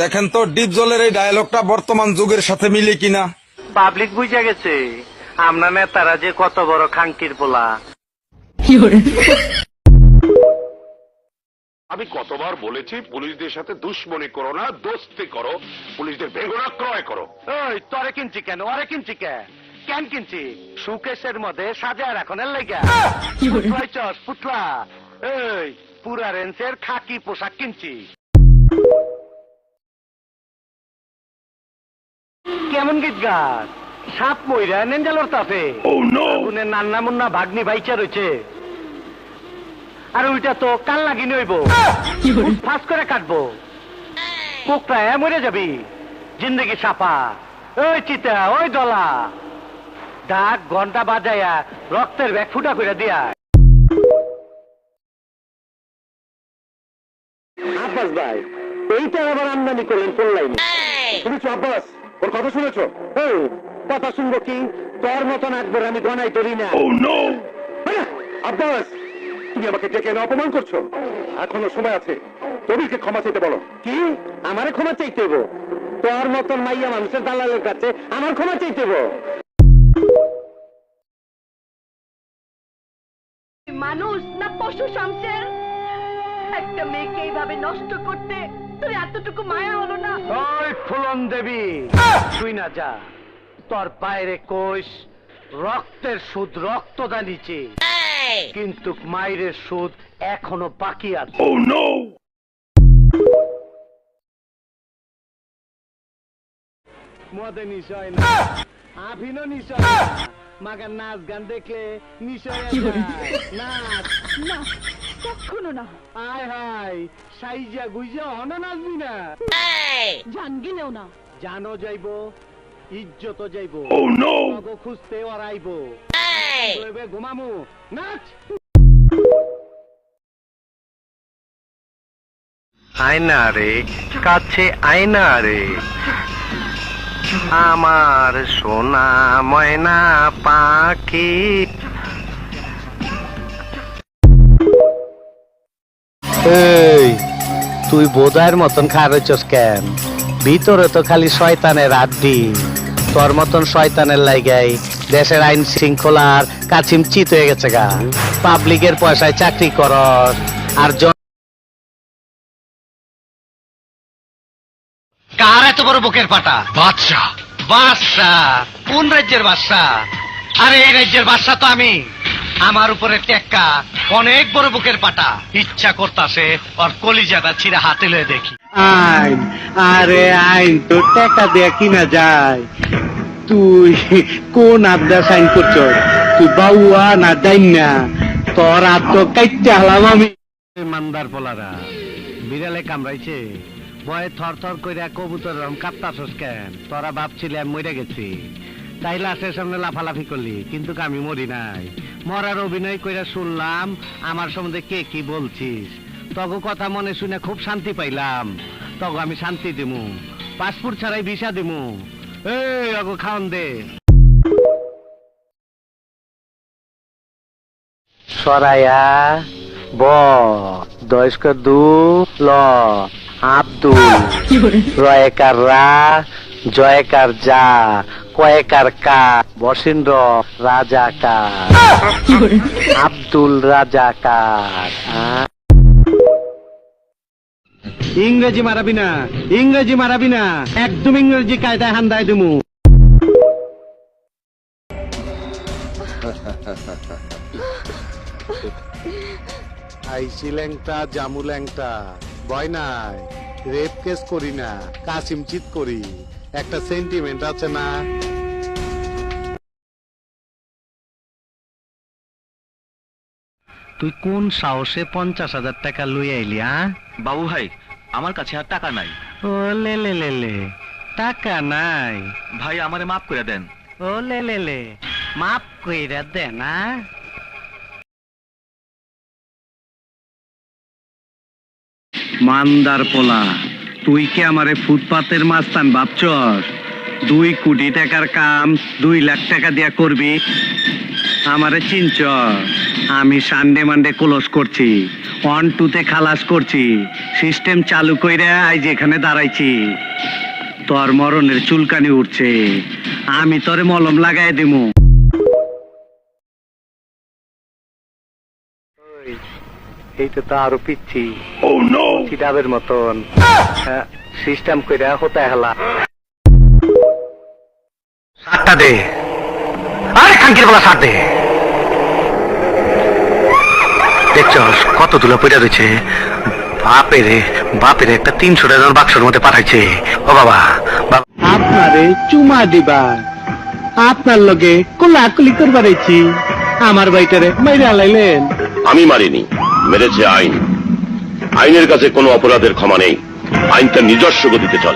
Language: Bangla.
দেখেন তো ডিপ জলের এই ডায়লগটা বর্তমান যুগের সাথে মিলে কিনা। পাবলিক বুঝা গেছে আমরা নেতারা যে কত বড় খাঙ্কির পোলা। আমি কতবার বলেছি পুলিশদের সাথে দুশ্মনী করো না, দোস্তি করো, পুলিশদের বেগুনা ক্রয় করো। ওই তরে কিনছি কেন, ওরে কিনছি কেন কিনছি? সুকেশের মধ্যে সাজায় রাখনের লেগা পুতলা। এই পুরা রেঞ্জের খাকি পোশাক কিনছি। কেমন গীত গাছ সাপ মইরা নেঞ্জালোর তাপে নান্না মুন্না ভাগ্নি ভাইচা রয়েছে। আর ওইটা তো কাল লাগি নইব, ফাঁস করে কাটবো। কোকটা মরে যাবি, জিন্দগি সাপা। ওই চিতা, ওই দলা, ডাক ঘন্টা বাজায়া রক্তের ব্যাগ ফুটা করে দিয়া। আব্বাস ভাই, এইটা আবার আমদানি করলেন পড়লাইনি। শুনেছো আব্বাস, ওর কথা শুনেছো? কথা শুনবো কি, তোর মতন একবার আমি গনাই করি না। আব্বাস, তুমি আমাকে ডেকে এনে অপমান করছো। এখনো সময় আছে, তবিরকে ক্ষমা চাইতে বলো। কি আমারে ক্ষমা চাইতে হবো? তোর মতন মাইয়া মানুষের দালালের কাছে আমার ক্ষমা চাইতে হবো? মানুষ না পশু শামসের? একটা মেয়েকে এইভাবে নষ্ট করতে তোর এতটুকু মায়া হলো না? ওই ফুলন দেবী, তুই না যা, তোর বাইরে কোষ রক্তের সুদ রক্তদা নিচে, কিন্তু মায়ের সুদ এখনো বাকি আছে। মদে নিশয় না, আভিনও নিশয় না, মাগার নাচ গান দেখলে নিশয় নাচ না, কখনো না। আয় হাই সাইজা গুইজা হন নাচবি না? জান গিলেও না। জানো যাইব, ইজ্জত যাইব, খুঁজতে ওরাইব। ঘুমামু নাচ। আয়না রে কাছে আয়না রে, আমার সোনা ময়না পাখি। এই তুই বোধার মতন খারচস কেন? ভিতরে তো খালি শয়তানের আড্ডি। তোর মতন শয়তানের লাইগাই দেশের আইন শৃঙ্খলার কাছিম চিত হয়ে গেছে গা। পাবলিকের পয়সায় চাকরি করস আর কার এত বড় বুকের পাটা? বাদশা, বাদশা? কোন রাজ্যের বাদশা? আরে এই রাজ্যের বাদশা তো আমি। আমার উপরে টেক্কা অনেক বড় বুকের পাটা। ইচ্ছা করতাছে ওর কলিজাটা ছিঁড়ে হাতে লয়ে দেখি। আইন, আরে আইন তো টেক্কা দেয়া কিনা যায়। তুই কোন আবদা সাইন করছ? তুই বাউয়া না ডাইন না? তোর হাত তো কাইতে হলাম আমি। মান্দার পোলারা বিড়ালে কামড়াইছে, ভয়ে থর থর কইরা কবুতর কাঁপতাছস কেন? তোরা ভাবছিলি আমি মরে গেছি, তাই লাশের সামনে লাফালাফি করলি, কিন্তু আমি মরি নাই। মরার অভিনয় কইরা শুনলাম আমার সম্বন্ধে কে কি বলছিস। তগো কথা মনে শুনে খুব শান্তি পাইলাম। তগো আমি শান্তি দিমু, পাসপোর্ট ছাড়াই ভিসা দিমু। এই অগো খাওন দে। সরায়া ব দয়স্কর দু ল আব্দুল, রয়েকার রা, জয়কার যা, কয়েকার কা, বসিন্দ্র রাজাকার, আব্দুল রাজাকার। ইংরেজি মারাবি না, ইংরেজি মারাবি না, একদম ইংরেজি কায়দায় হান্দায় দিমু। আইসি ল্যাংটা জামু ল্যাংটা, ভয় নাই, রেপ কেস করি না, কাসিম চিত করি। একটা সেন্টিমেন্ট আছে না? তুই কোন সাহসে 50,000 টাকা লই আইলি? বাবু ভাই, আমার কাছে আর টাকা নাই। ও লে লে লে লে, টাকা নাই? ভাই আমারে মাফ করে দেন। ও লে লে লে, মাফ কইরা দে না? মান্দার পোলা, তুই কি আমারে ফুটপাতের মাস্তান ভাবছস? 2 কোটি টাকার কাম 2 লাখ টাকা দিয়া করবি? আমারে চিনচ, আমি সানডে মানডে ক্লোজ করছি, 1 2 তে খালাস করছি, সিস্টেম চালু কইরা আজ এখানে দাঁড়াইছি। তোর মরণের চুলকানি উঠছে, আমি তোরে মলম লাগাই দিমু। এইটা তো আরো পিচ্ছি, চিটাবের মতন সিস্টেম কইরা হতে হেলা। সাতটা দে, আরে খাঙ্কির বলা সাত দে। দেখছস কত তুলা পয়টা রয়েছে। বাপের একটা 300 টাকার বাক্সের মধ্যে পাঠাইছে। ও বাবা, আপনারে চুমা দিবা, আপনার লগে কোলাকুলি করবার আইছি, আমার বাইটারে মাইরা লাইলেন। আমি মারিনি, মেরেছে আইন। আইনের কাছে কোনো অপরাধের ক্ষমা নেই। আইন তার নিজস্ব গতিতে চলে।